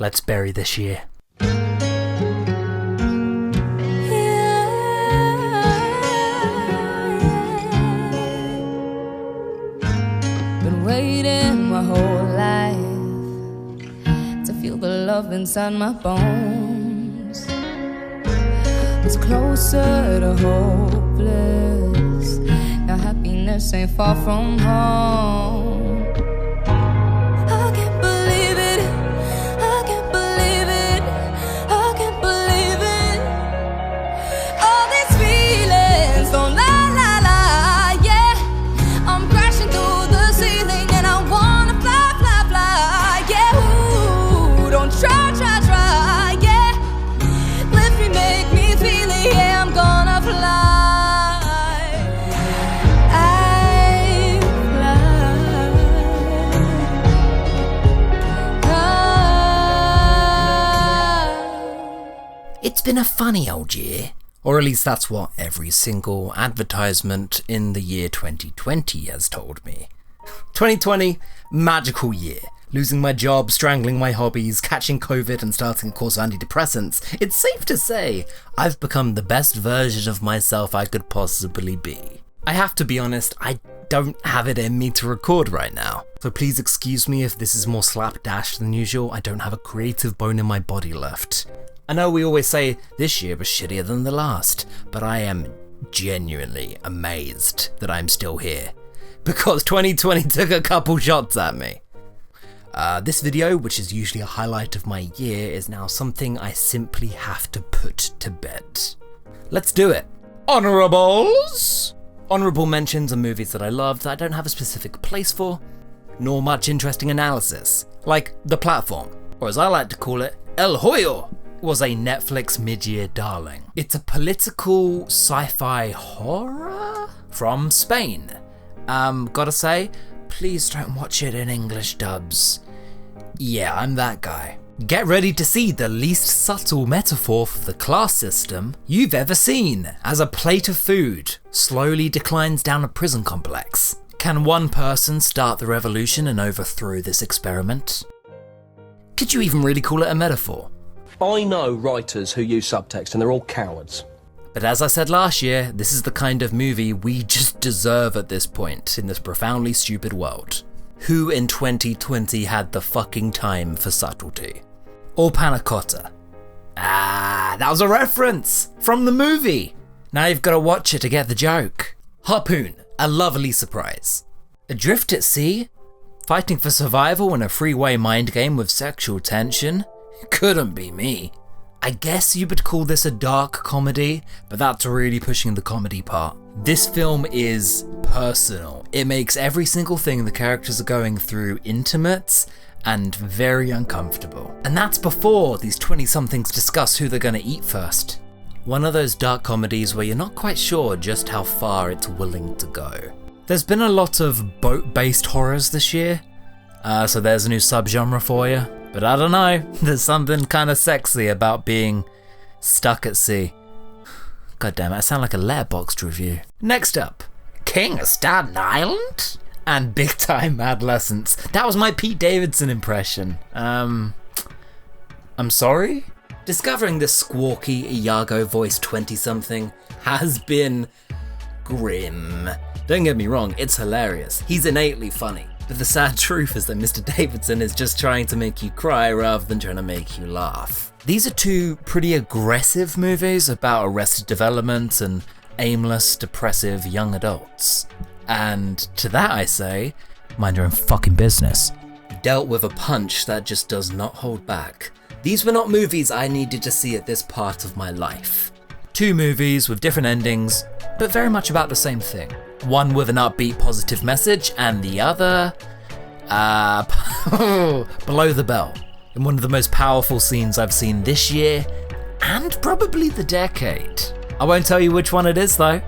Let's bury this year. Been waiting my whole life to feel the love inside my bones. It's closer to hopeless. Now happiness ain't far from home. I can't believe it. I can't believe it. I can't believe it. All these feelings don't lie, lie, lie. Yeah, I'm crashing through the ceiling and I wanna fly, fly, fly. Yeah, ooh, don't try, try, try. Yeah, lift me, make me feel it. Yeah, I'm gonna fly. It's been a funny old year, or at least that's what every single advertisement in the year 2020 has told me. 2020, magical year. Losing my job, strangling my hobbies, catching COVID and starting a course of antidepressants. It's safe to say I've become the best version of myself I could possibly be. I have to be honest, I don't have it in me to record right now. So please excuse me if this is more slapdash than usual. I don't have a creative bone in my body left. I know we always say this year was shittier than the last, but I am genuinely amazed that I'm still here. Because 2020 took a couple shots at me. This video, which is usually a highlight of my year, is now something I simply have to put to bed. Let's do it. Honourables! Honourable mentions are movies that I love that I don't have a specific place for, nor much interesting analysis, like The Platform, or as I like to call it, El Hoyo, was a Netflix mid-year darling. It's a political sci-fi horror from Spain. Gotta say, please don't watch it in English dubs. Yeah, I'm that guy. Get ready to see the least subtle metaphor for the class system you've ever seen, as a plate of food slowly declines down a prison complex. Can one person start the revolution and overthrow this experiment? Could you even really call it a metaphor? I know writers who use subtext and they're all cowards. But as I said last year, this is the kind of movie we just deserve at this point in this profoundly stupid world. Who in 2020 had the fucking time for subtlety? Or panna cotta? Ah, that was a reference from the movie. Now you've got to watch it to get the joke. Harpoon, a lovely surprise. Adrift at sea? Fighting for survival in a freeway mind game with sexual tension? Couldn't be me. I guess you would call this a dark comedy, but that's really pushing the comedy part. This film is personal. It makes every single thing the characters are going through intimate and very uncomfortable. And that's before these 20-somethings discuss who they're gonna eat first. One of those dark comedies where you're not quite sure just how far it's willing to go. There's been a lot of boat-based horrors this year, so there's a new subgenre for you. But I don't know, there's something kind of sexy about being stuck at sea. God damn it, I sound like a Letterboxd review. Next up, King of Staten Island? And Big Time Adolescence. That was my Pete Davidson impression. I'm sorry? Discovering this squawky, Iago-voiced 20-something has been grim. Don't get me wrong, it's hilarious. He's innately funny. But the sad truth is that Mr. Davidson is just trying to make you cry rather than trying to make you laugh. These are two pretty aggressive movies about Arrested Development and aimless, depressive young adults. And to that I say, mind your own fucking business. Dealt with a punch that just does not hold back. These were not movies I needed to see at this part of my life. Two movies with different endings, but very much about the same thing. One with an upbeat positive message, and the other, below the belt, in one of the most powerful scenes I've seen this year, and probably the decade. I won't tell you which one it is though,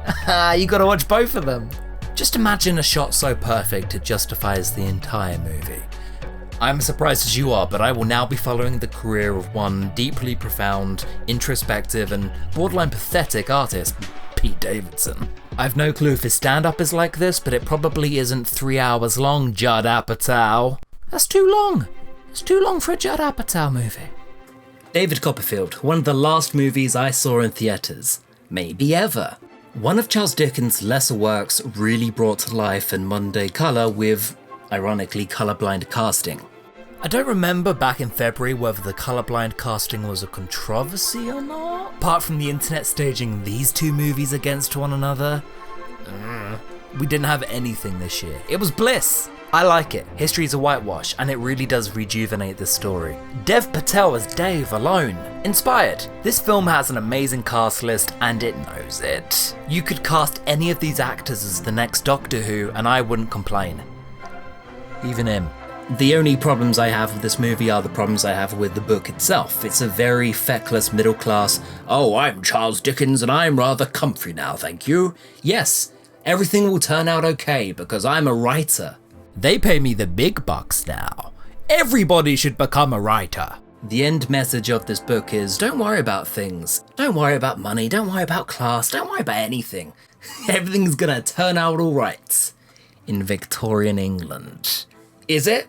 you gotta watch both of them. Just imagine a shot so perfect it justifies the entire movie. I'm as surprised as you are, but I will now be following the career of one deeply profound, introspective, and borderline pathetic artist, Pete Davidson. I've no clue if his stand-up is like this, but it probably isn't 3 hours long, Judd Apatow. That's too long. It's too long for a Judd Apatow movie. David Copperfield, one of the last movies I saw in theatres, maybe ever. One of Charles Dickens' lesser works really brought to life in modern day colour with, ironically, colourblind casting. I don't remember back in February whether the colourblind casting was a controversy or not. Apart from the internet staging these two movies against one another, we didn't have anything this year. It was bliss. I like it. History's a whitewash, and it really does rejuvenate this story. Dev Patel as Dave alone. Inspired. This film has an amazing cast list, and it knows it. You could cast any of these actors as the next Doctor Who, and I wouldn't complain. Even him. The only problems I have with this movie are the problems I have with the book itself. It's a very feckless middle class, oh, I'm Charles Dickens and I'm rather comfy now, thank you. Yes, everything will turn out okay because I'm a writer. They pay me the big bucks now. Everybody should become a writer. The end message of this book is don't worry about things. Don't worry about money, don't worry about class, don't worry about anything. Everything's gonna turn out alright. In Victorian England. Is it?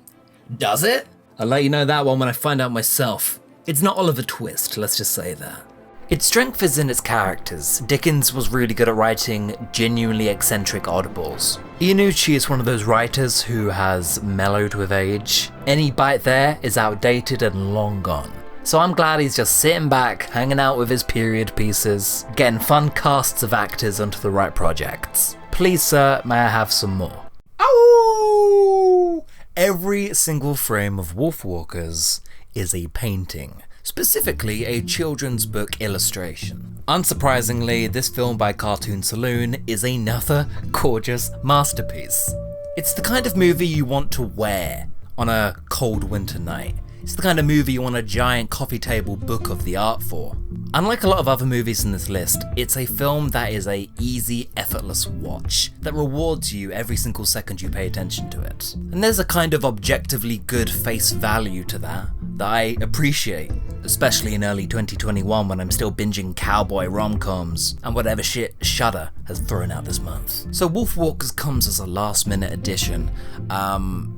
Does it? I'll let you know that one when I find out myself. It's not Oliver Twist, let's just say that. Its strength is in its characters. Dickens was really good at writing genuinely eccentric oddballs. Iannucci is one of those writers who has mellowed with age. Any bite there is outdated and long gone. So I'm glad he's just sitting back, hanging out with his period pieces, getting fun casts of actors onto the right projects. Please sir, may I have some more? Ow! Every single frame of Wolfwalkers is a painting. Specifically, a children's book illustration. Unsurprisingly, this film by Cartoon Saloon is another gorgeous masterpiece. It's the kind of movie you want to wear on a cold winter night. It's the kind of movie you want a giant coffee table book of the art for. Unlike a lot of other movies in this list, it's a film that is a easy, effortless watch that rewards you every single second you pay attention to it. And there's a kind of objectively good face value to that I appreciate, especially in early 2021 when I'm still binging cowboy rom-coms and whatever shit Shudder has thrown out this month. So Wolfwalkers comes as a last-minute addition.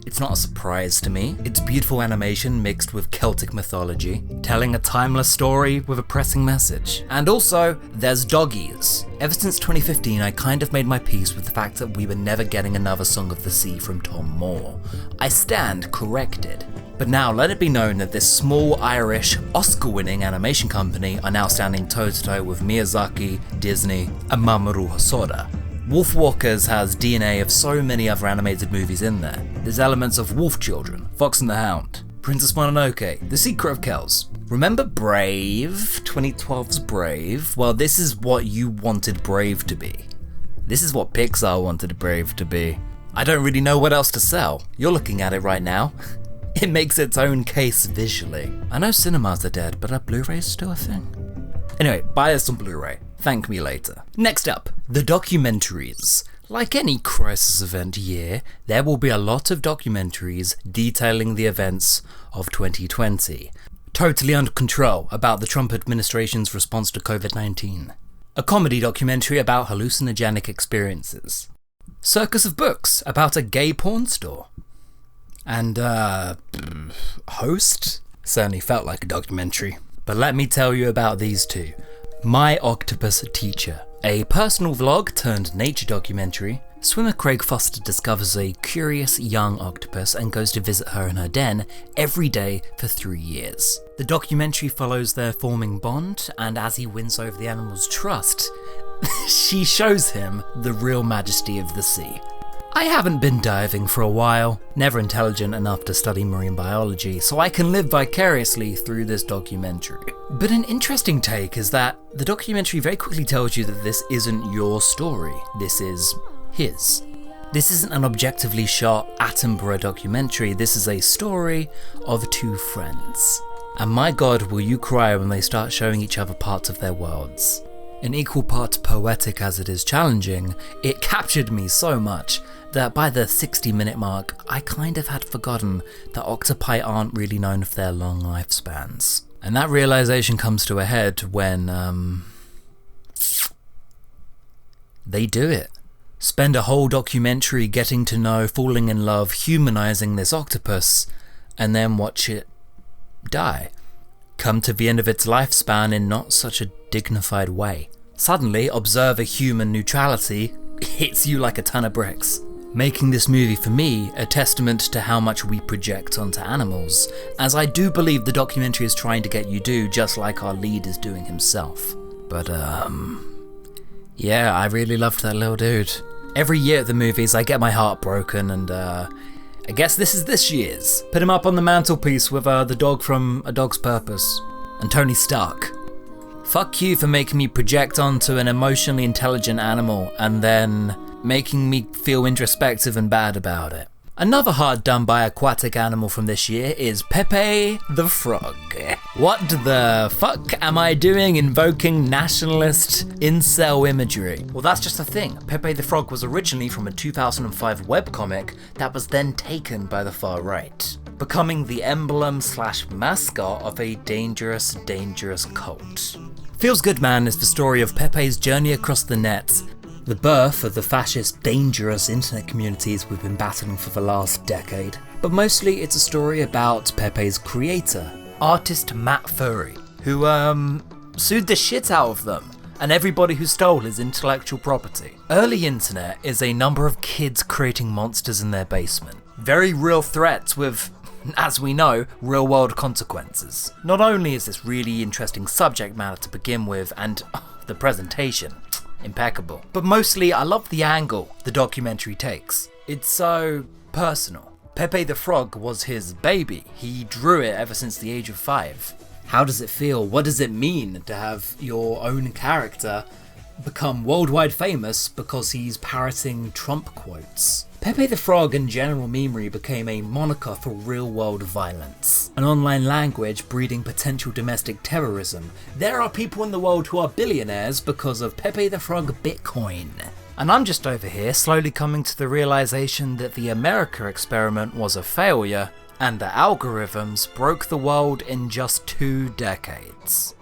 It's not a surprise to me. It's beautiful animation mixed with Celtic mythology, telling a timeless story with a pressing message. And also, there's doggies. Ever since 2015, I kind of made my peace with the fact that we were never getting another Song of the Sea from Tom Moore. I stand corrected. But now let it be known that this small Irish Oscar-winning animation company are now standing toe-to-toe with Miyazaki, Disney, and Mamoru Hosoda. Wolfwalkers has DNA of so many other animated movies in there. There's elements of Wolf Children, Fox and the Hound, Princess Mononoke, The Secret of Kells. Remember Brave? 2012's Brave? Well, this is what you wanted Brave to be. This is what Pixar wanted Brave to be. I don't really know what else to sell. You're looking at it right now. It makes its own case visually. I know cinemas are dead, but are Blu-rays still a thing? Anyway, buy us some Blu-ray. Thank me later. Next up, the documentaries. Like any crisis event year, there will be a lot of documentaries detailing the events of 2020. Totally Under Control, about the Trump administration's response to COVID-19. A comedy documentary about hallucinogenic experiences. Circus of Books, about a gay porn store. And, Host? Certainly felt like a documentary. But let me tell you about these two. My Octopus Teacher, a personal vlog turned nature documentary. Swimmer Craig Foster discovers a curious young octopus and goes to visit her in her den every day for 3 years. The documentary follows their forming bond, and as he wins over the animal's trust, she shows him the real majesty of the sea. I haven't been diving for a while, never intelligent enough to study marine biology, so I can live vicariously through this documentary. But an interesting take is that the documentary very quickly tells you that this isn't your story, this is his. This isn't an objectively shot Attenborough documentary, this is a story of two friends. And my god, will you cry when they start showing each other parts of their worlds. In equal parts poetic as it is challenging, it captured me so much that by the 60-minute mark, I kind of had forgotten that octopi aren't really known for their long lifespans. And that realization comes to a head when, they do it. Spend a whole documentary getting to know, falling in love, humanizing this octopus, and then watch it die, come to the end of its lifespan in not such a dignified way. Suddenly, observer human neutrality hits you like a ton of bricks, making this movie for me a testament to how much we project onto animals, as I do believe the documentary is trying to get you do, just like our lead is doing himself. But yeah, I really loved that little dude. Every year at the movies I get my heart broken, and I guess this is this year's. Put him up on the mantelpiece with the dog from A Dog's Purpose and Tony Stark. Fuck you for making me project onto an emotionally intelligent animal and then making me feel introspective and bad about it. Another hard done by aquatic animal from this year is Pepe the Frog. What the fuck am I doing invoking nationalist incel imagery? Well, that's just the thing. Pepe the Frog was originally from a 2005 webcomic that was then taken by the far right, becoming the emblem/mascot of a dangerous cult. Feels Good Man is the story of Pepe's journey across the net, the birth of the fascist, dangerous internet communities we've been battling for the last decade. But mostly it's a story about Pepe's creator, artist Matt Furry, who sued the shit out of them and everybody who stole his intellectual property. Early internet is a number of kids creating monsters in their basement. Very real threats with, as we know, real-world consequences. Not only is this really interesting subject matter to begin with, and the presentation, impeccable, but mostly I love the angle the documentary takes. It's so personal. Pepe the Frog was his baby. He drew it ever since the age of 5. How does it feel? What does it mean to have your own character become worldwide famous because he's parroting Trump quotes? Pepe the Frog and general memery became a moniker for real-world violence, an online language breeding potential domestic terrorism. There are people in the world who are billionaires because of Pepe the Frog Bitcoin. And I'm just over here slowly coming to the realization that the America experiment was a failure, and the algorithms broke the world in just 2 decades.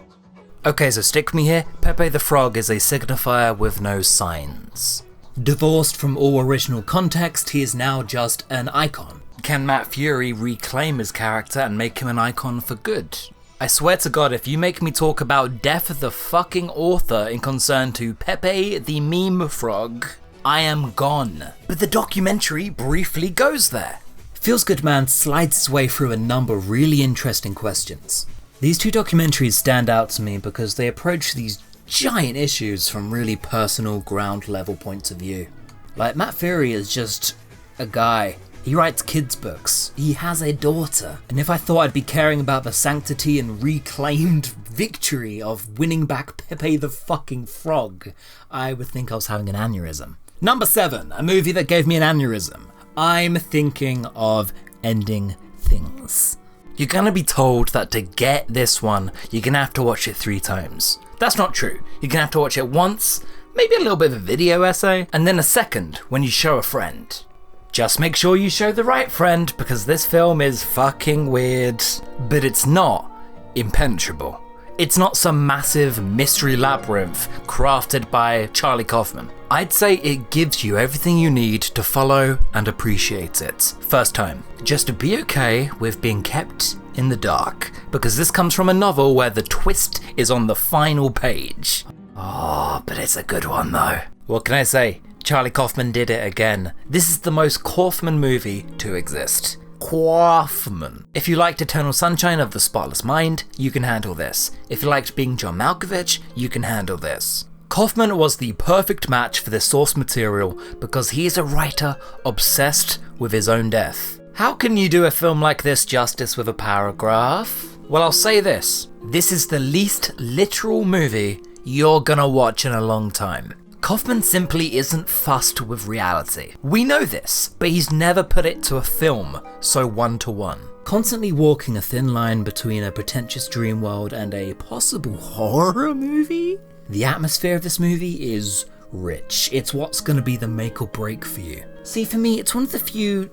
Okay, so stick with me here. Pepe the Frog is a signifier with no signs. Divorced from all original context, he is now just an icon. Can Matt Fury reclaim his character and make him an icon for good? I swear to God, if you make me talk about death of the fucking author in concern to Pepe the Meme Frog, I am gone. But the documentary briefly goes there. Feels Good Man slides his way through a number of really interesting questions. These 2 documentaries stand out to me because they approach these giant issues from really personal, ground level points of view. Like, Matt Fury is just a guy. He writes kids books. He has a daughter. And if I thought I'd be caring about the sanctity and reclaimed victory of winning back Pepe the fucking Frog, I would think I was having an aneurysm. Number 7, a movie that gave me an aneurysm. I'm thinking of Ending Things. You're gonna be told that to get this one, you're gonna have to watch it 3 times. That's not true. You're gonna have to watch it once, maybe a little bit of a video essay, and then a second when you show a friend. Just make sure you show the right friend, because this film is fucking weird, but it's not impenetrable. It's not some massive mystery labyrinth crafted by Charlie Kaufman. I'd say it gives you everything you need to follow and appreciate it. First time. Just to be okay with being kept in the dark, because this comes from a novel where the twist is on the final page. Oh, but it's a good one though. What can I say? Charlie Kaufman did it again. This is the most Kaufman movie to exist. Kaufman. If you liked Eternal Sunshine of the Spotless Mind, you can handle this. If you liked Being John Malkovich, you can handle this. Kaufman was the perfect match for this source material because he is a writer obsessed with his own death. How can you do a film like this justice with a paragraph? Well, I'll say this. This is the least literal movie you're gonna watch in a long time. Kaufman simply isn't fussed with reality. We know this, but he's never put it to a film so one-to-one. Constantly walking a thin line between a pretentious dream world and a possible horror movie? The atmosphere of this movie is rich. It's what's going to be the make or break for you. See, for me, it's one of the few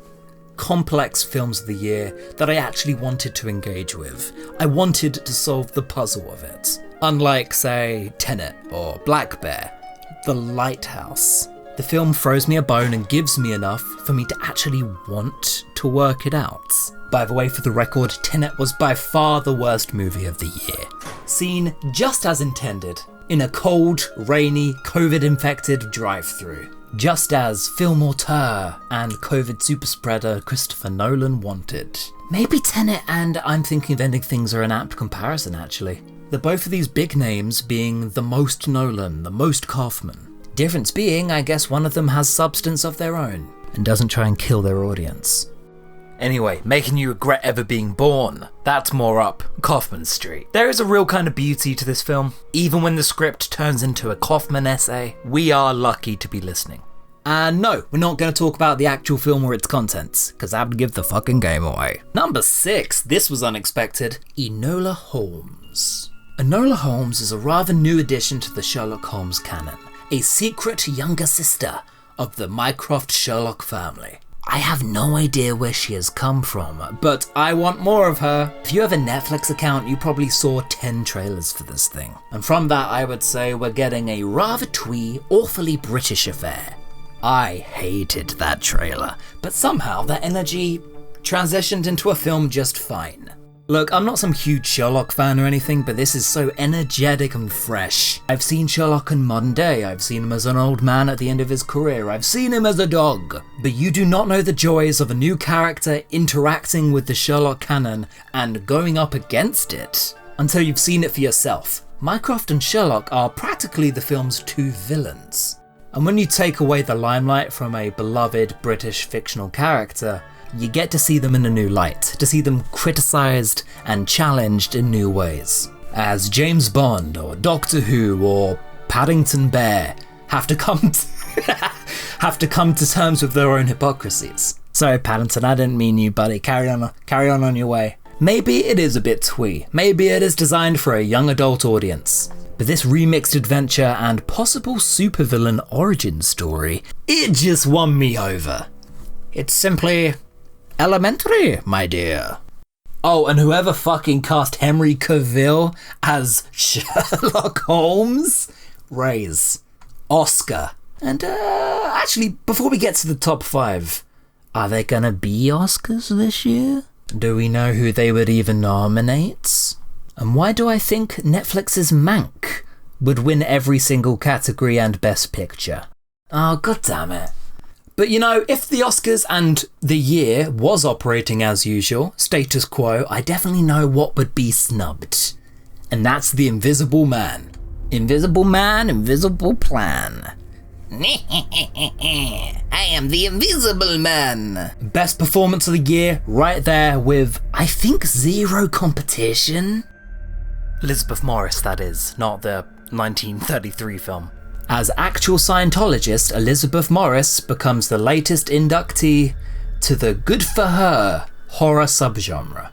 complex films of the year that I actually wanted to engage with. I wanted to solve the puzzle of it. Unlike, say, Tenet or Black Bear, The Lighthouse. The film throws me a bone and gives me enough for me to actually want to work it out. By the way, for the record, Tenet was by far the worst movie of the year. Seen just as intended, in a cold, rainy, COVID-infected drive-thru. Just as film auteur and COVID superspreader Christopher Nolan wanted. Maybe Tenet and I'm Thinking of Ending Things are an apt comparison, actually. The both of these big names being the most Nolan, the most Kaufman. Difference being, I guess one of them has substance of their own, and doesn't try and kill their audience. Anyway, making you regret ever being born. That's more up Kaufman Street. There is a real kind of beauty to this film. Even when the script turns into a Kaufman essay, we are lucky to be listening. And no, we're not going to talk about the actual film or its contents, because that would give the fucking game away. Number 6, this was unexpected, Enola Holmes. Enola Holmes is a rather new addition to the Sherlock Holmes canon. A secret younger sister of the Mycroft Sherlock family. I have no idea where she has come from, but I want more of her. If you have a Netflix account, you probably saw 10 trailers for this thing. And from that, I would say we're getting a rather twee, awfully British affair. I hated that trailer, but somehow that energy transitioned into a film just fine. Look, I'm not some huge Sherlock fan or anything, but this is so energetic and fresh. I've seen Sherlock in modern day, I've seen him as an old man at the end of his career, I've seen him as a dog. But you do not know the joys of a new character interacting with the Sherlock canon and going up against it until you've seen it for yourself. Mycroft and Sherlock are practically the film's two villains. And when you take away the limelight from a beloved British fictional character, you get to see them in a new light, to see them criticised and challenged in new ways. As James Bond or Doctor Who or Paddington Bear have to come to terms with their own hypocrisies. Sorry Paddington, I didn't mean you, buddy. Carry on your way. Maybe it is a bit twee. Maybe it is designed for a young adult audience. But this remixed adventure and possible supervillain origin story, it just won me over. It's simply elementary, my dear. Oh, and whoever fucking cast Henry Cavill as Sherlock Holmes, raise Oscar. And actually, before we get to the top 5, are there gonna be Oscars this year? Do we know who they would even nominate? And why do I think Netflix's Mank would win every single category and Best Picture? Oh, god damn it. But you know, if the Oscars and the year was operating as usual, status quo, I definitely know what would be snubbed. And that's The Invisible Man. Invisible Man, Invisible Plan. I am the Invisible Man. Best performance of the year, right there with, I think, zero competition. Elizabeth Morris, that is, not the 1933 film. As actual Scientologist, Elizabeth Morris becomes the latest inductee to the good for her horror subgenre.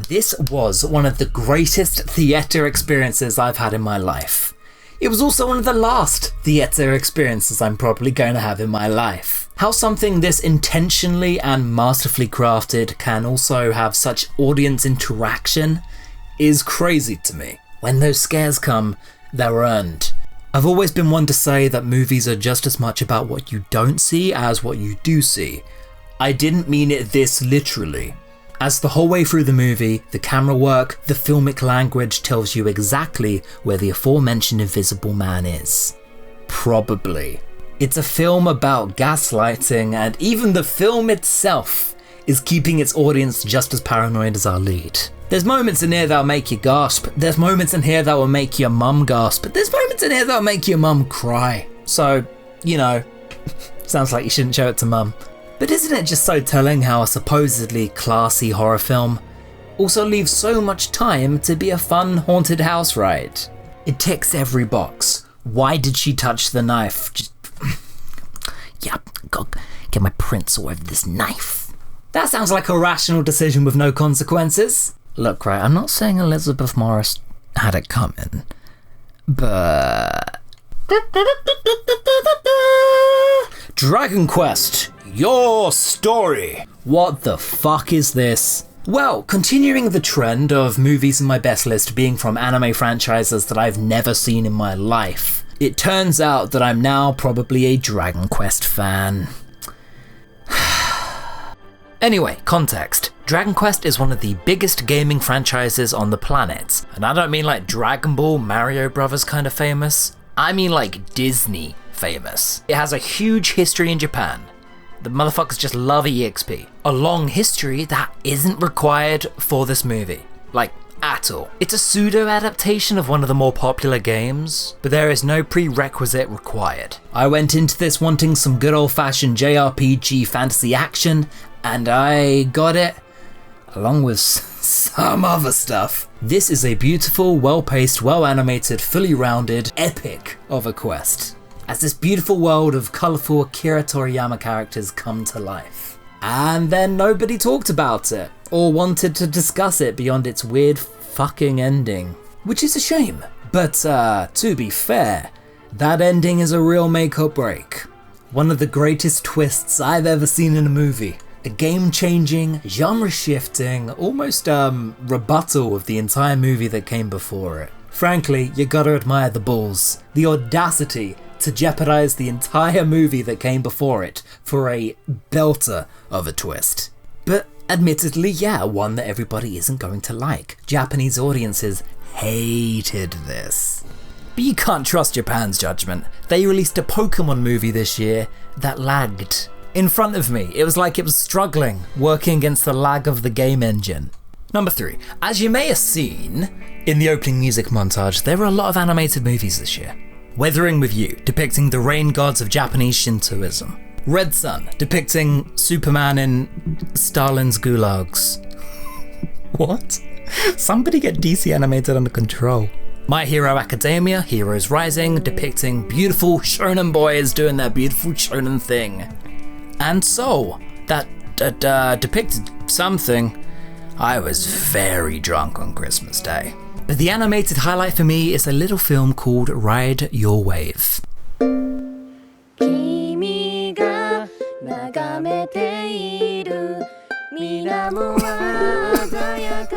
This was one of the greatest theatre experiences I've had in my life. It was also one of the last theatre experiences I'm probably going to have in my life. How something this intentionally and masterfully crafted can also have such audience interaction is crazy to me. When those scares come, they're earned. I've always been one to say that movies are just as much about what you don't see as what you do see. I didn't mean it this literally. As the whole way through the movie, the camera work, the filmic language tells you exactly where the aforementioned Invisible Man is. Probably. It's a film about gaslighting, and even the film itself is keeping its audience just as paranoid as our lead. There's moments in here that'll make you gasp, there's moments in here that will make your mum gasp, but there's moments in here that'll make your mum cry. So, you know, sounds like you shouldn't show it to mum. But isn't it just so telling how a supposedly classy horror film also leaves so much time to be a fun haunted house ride? It ticks every box. Why did she touch the knife? Just yeah, go get my prints all over this knife. That sounds like a rational decision with no consequences. Look, right, I'm not saying Elizabeth Morris had it coming, but... Dragon Quest, your story. What the fuck is this? Well, continuing the trend of movies in my best list being from anime franchises that I've never seen in my life, It turns out that I'm now probably a Dragon Quest fan. Anyway, context. Dragon Quest is one of the biggest gaming franchises on the planet. And I don't mean like Dragon Ball, Mario Brothers kind of famous. I mean like Disney famous. It has a huge history in Japan. The motherfuckers just love EXP. A long history that isn't required for this movie. Like, at all. It's a pseudo-adaptation of one of the more popular games, but there is no prerequisite required. I went into this wanting some good old-fashioned JRPG fantasy action, and I got it, along with some other stuff. This is a beautiful, well-paced, well-animated, fully rounded epic of a quest, as this beautiful world of colourful Akira Toriyama characters come to life. And then nobody talked about it, or wanted to discuss it beyond its weird fucking ending. Which is a shame. But to be fair, that ending is a real make or break. One of the greatest twists I've ever seen in a movie. A game-changing, genre-shifting, almost rebuttal of the entire movie that came before it. Frankly, you gotta admire the balls. The audacity to jeopardize the entire movie that came before it for a belter of a twist. But admittedly, yeah, one that everybody isn't going to like. Japanese audiences hated this. But you can't trust Japan's judgment. They released a Pokemon movie this year that lagged. In front of me, it was like it was struggling, working against the lag of the game engine. Number 3. As you may have seen in the opening music montage, there were a lot of animated movies this year. Weathering with You, depicting the rain gods of Japanese Shintoism. Red Sun, depicting Superman in Stalin's gulags. What? Somebody get DC animated under control. My Hero Academia, Heroes Rising, depicting beautiful shonen boys doing their beautiful shonen thing. And so, that depicted something. I was very drunk on Christmas Day. But the animated highlight for me is a little film called Ride Your Wave.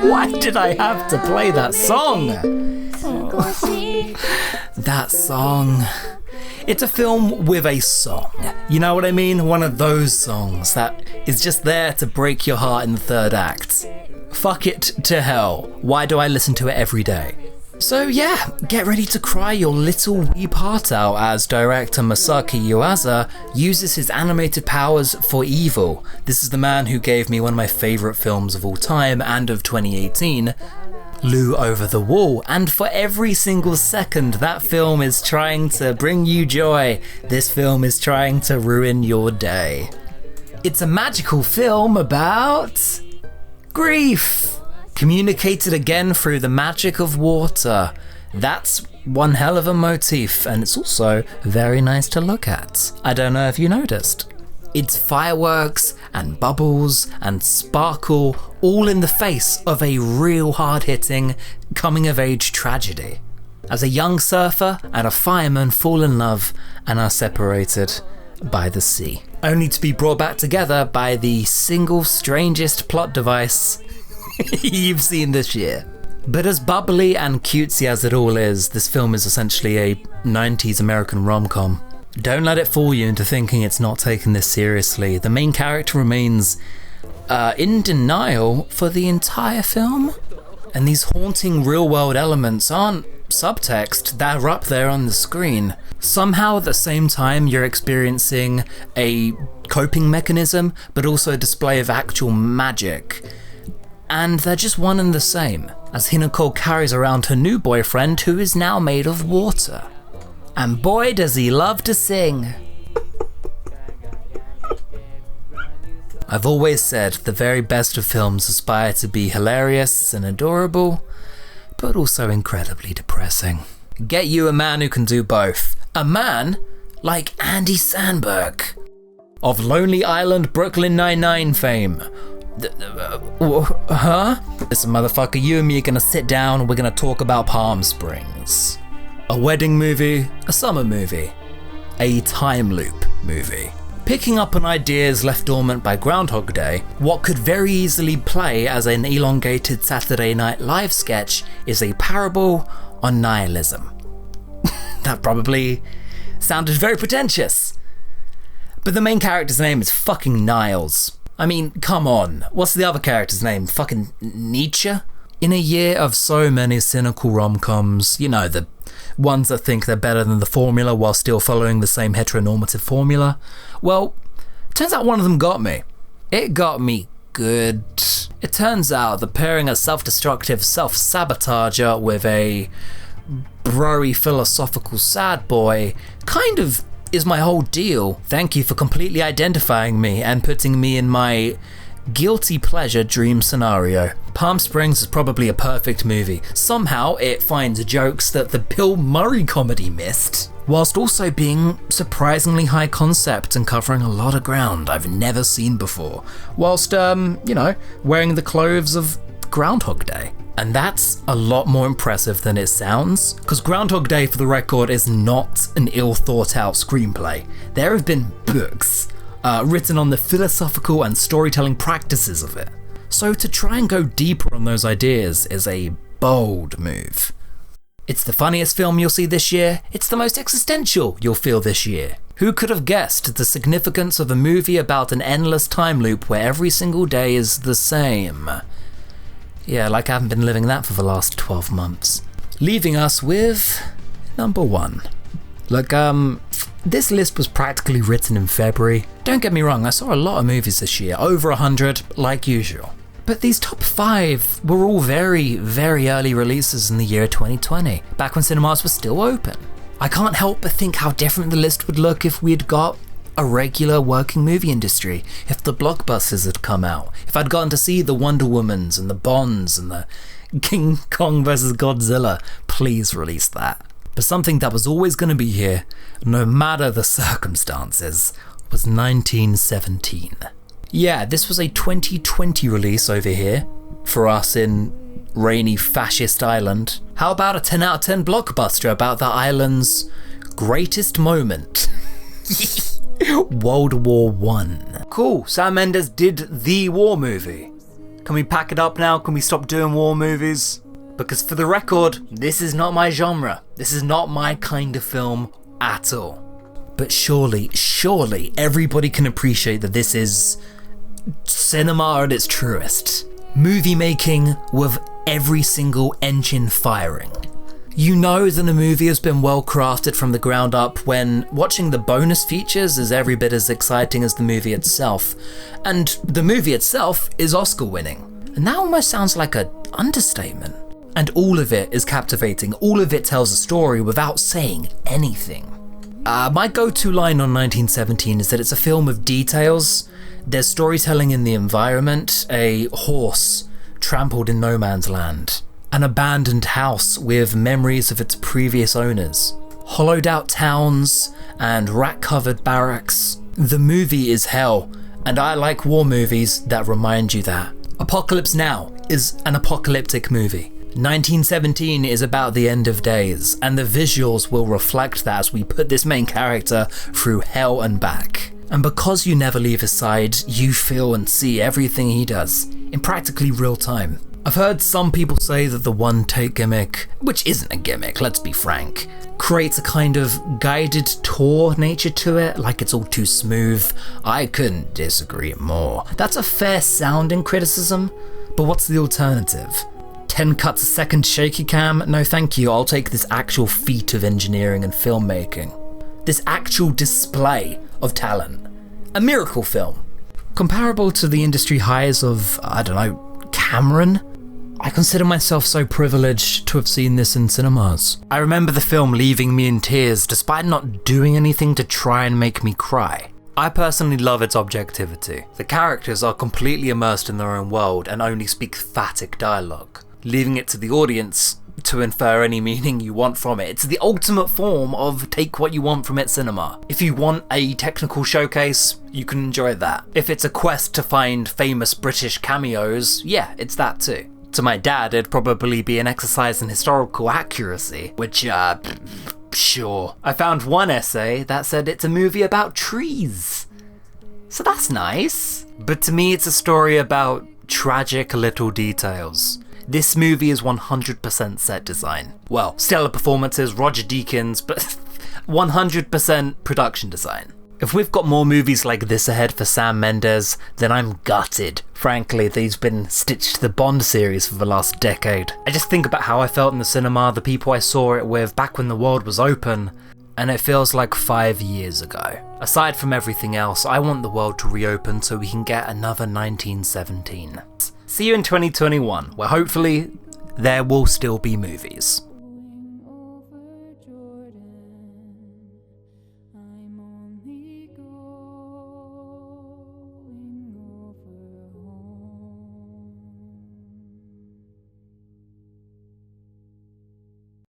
Why did I have to play that song? That song. It's a film with a song. You know what I mean? One of those songs that is just there to break your heart in the third act. Fuck it to hell. Why do I listen to it every day? So yeah, get ready to cry your little wee part out as director Masaki Yuasa uses his animated powers for evil. This is the man who gave me one of my favourite films of all time and of 2018, Lou Over the Wall, and for every single second that film is trying to bring you joy, this film is trying to ruin your day. It's a magical film about grief, communicated again through the magic of water. That's one hell of a motif, and it's also very nice to look at. I don't know if you noticed. It's fireworks and bubbles and sparkle all in the face of a real hard-hitting coming-of-age tragedy. As a young surfer and a fireman fall in love and are separated by the sea, only to be brought back together by the single strangest plot device you've seen this year. But as bubbly and cutesy as it all is, this film is essentially a 90s American rom-com. Don't let it fool you into thinking it's not taking this seriously. The main character remains in denial for the entire film, and these haunting real-world elements aren't subtext, they're up there on the screen. Somehow at the same time you're experiencing a coping mechanism, but also a display of actual magic. And they're just one and the same, as Hinako carries around her new boyfriend who is now made of water. And boy does he love to sing. I've always said the very best of films aspire to be hilarious and adorable, but also incredibly depressing. Get you a man who can do both. A man like Andy Samberg, of Lonely Island Brooklyn Nine-Nine fame. Listen, motherfucker, you and me are gonna sit down and we're gonna talk about Palm Springs. A wedding movie, a summer movie, a time loop movie. Picking up on ideas left dormant by Groundhog Day, what could very easily play as an elongated Saturday Night Live sketch is a parable on nihilism. That probably sounded very pretentious. But the main character's name is fucking Niles. I mean, come on. What's the other character's name? Fucking Nietzsche? In a year of so many cynical rom-coms, you know, the ones that think they're better than the formula while still following the same heteronormative formula, well, turns out one of them got me. It got me good. It turns out that pairing a self-destructive self-sabotager with a broy philosophical sad boy kind of is my whole deal. Thank you for completely identifying me and putting me in my guilty pleasure dream scenario. Palm Springs is probably a perfect movie. Somehow it finds jokes that the Bill Murray comedy missed, whilst also being surprisingly high concept and covering a lot of ground I've never seen before, whilst, you know, wearing the clothes of Groundhog Day. And that's a lot more impressive than it sounds, because Groundhog Day, for the record, is not an ill thought out screenplay. There have been books written on the philosophical and storytelling practices of it. So to try and go deeper on those ideas is a bold move. It's the funniest film you'll see this year. It's the most existential you'll feel this year. Who could have guessed the significance of a movie about an endless time loop where every single day is the same? Yeah, like I haven't been living that for the last 12 months. Leaving us with number 1. Look, this list was practically written in February. Don't get me wrong, I saw a lot of movies this year, over 100, like usual. But these top 5 were all very, very early releases in the year 2020, back when cinemas were still open. I can't help but think how different the list would look if we'd got a regular working movie industry, if the blockbusters had come out, if I'd gotten to see the Wonder Womans and the Bonds and the King Kong vs. Godzilla. Please release that. But something that was always going to be here, no matter the circumstances, was 1917. Yeah, this was a 2020 release over here, for us in rainy fascist Ireland. How about a 10 out of 10 blockbuster about the island's greatest moment? World War I. Cool, Sam Mendes did the war movie. Can we pack it up now? Can we stop doing war movies? Because for the record, this is not my genre. This is not my kind of film at all. But surely everybody can appreciate that this is cinema at its truest. Movie making with every single engine firing. You know that a movie has been well crafted from the ground up when watching the bonus features is every bit as exciting as the movie itself. And the movie itself is Oscar winning. And that almost sounds like an understatement. And all of it is captivating. All of it tells a story without saying anything. My go-to line on 1917 is that it's a film of details. There's storytelling in the environment, a horse trampled in no man's land, an abandoned house with memories of its previous owners, hollowed out towns and rat-covered barracks. The movie is hell, and I like war movies that remind you that. Apocalypse Now is an apocalyptic movie. 1917 is about the end of days, and the visuals will reflect that as we put this main character through hell and back. And because you never leave his side, you feel and see everything he does in practically real time. I've heard some people say that the one-take gimmick, which isn't a gimmick, let's be frank, creates a kind of guided tour nature to it, like it's all too smooth. I couldn't disagree more. That's a fair sounding criticism, but what's the alternative? 10 cuts a second shaky cam? No thank you, I'll take this actual feat of engineering and filmmaking. This actual display of talent. A miracle film. Comparable to the industry highs of, I don't know, Cameron? I consider myself so privileged to have seen this in cinemas. I remember the film leaving me in tears despite not doing anything to try and make me cry. I personally love its objectivity. The characters are completely immersed in their own world and only speak phatic dialogue, leaving it to the audience to infer any meaning you want from it. It's the ultimate form of take what you want from it cinema. If you want a technical showcase, you can enjoy that. If it's a quest to find famous British cameos, yeah, it's that too. To my dad, it'd probably be an exercise in historical accuracy, which, sure. I found one essay that said it's a movie about trees. So that's nice. But to me, it's a story about tragic little details. This movie is 100% set design. Well, stellar performances, Roger Deakins, but 100% production design. If we've got more movies like this ahead for Sam Mendes, then I'm gutted. Frankly, they've been stitched to the Bond series for the last decade. I just think about how I felt in the cinema, the people I saw it with back when the world was open, and it feels like 5 years ago. Aside from everything else, I want the world to reopen so we can get another 1917. See you in 2021, where hopefully there will still be movies.